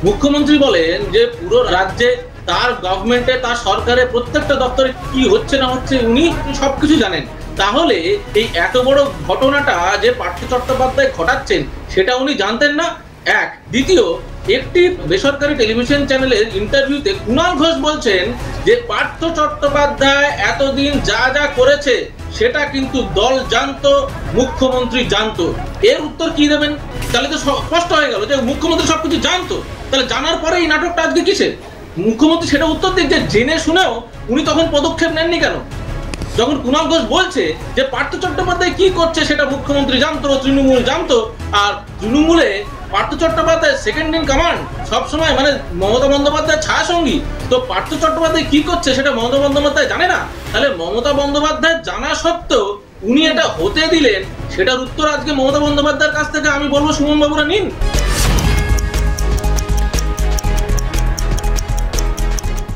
মুখ্যমন্ত্রী বলেন যে পুরো রাজ্যে তার গভর্নমেন্টে তার সরকারের প্রত্যেকটা দপ্তরে কি হচ্ছে না হচ্ছে উনি সবকিছু জানেন। তাহলে এই এত বড় ঘটনাটা যে পার্থ চট্টোপাধ্যায় ঘটাচ্ছেন সেটা উনি জানতেন না? এক। দ্বিতীয়, একটি বেসরকারি টেলিভিশন চ্যানেলের ইন্টারভিউতে কুণাল ঘোষ বলছেন যে পার্থ চট্টোপাধ্যায় এতদিন যা যা করেছে সেটা কিন্তু দল জানতো, মুখ্যমন্ত্রী জানতো। এর উত্তর কি দেবেন? তাহলে তো স্পষ্ট হয়ে গেল যে মুখ্যমন্ত্রী সবকিছু জানতো। তাহলে জানার পরে এই নাটকটা আজকে কিসের? মুখ্যমন্ত্রী সেটা উত্তর দিক যে জেনে শুনেও উনি তখন পদক্ষেপ নেননি কেন? যখন কুণাল ঘোষ বলছে যে পার্থ চট্টোপাধ্যায় কি করছে সেটা মুখ্যমন্ত্রী জানতো, তৃণমূল জানতো, আর তৃণমূলে Partha Chattopadhyay second in command, সবসময় মানে মমতা বন্দ্যোপাধ্যায়ের ছায়া সঙ্গী। তো পার্থ চট্টোপাধ্যায় কি করছে সেটা মমতা বন্দ্যোপাধ্যায় জানে না? তাহলে মমতা বন্দ্যোপাধ্যায় জানা সত্ত্বেও উনি এটা হতে দিলেন, সেটার উত্তর আজকে মমতা বন্দ্যোপাধ্যায়ের কাছ থেকে আমি বলবো সুমন বাবুরা নিন।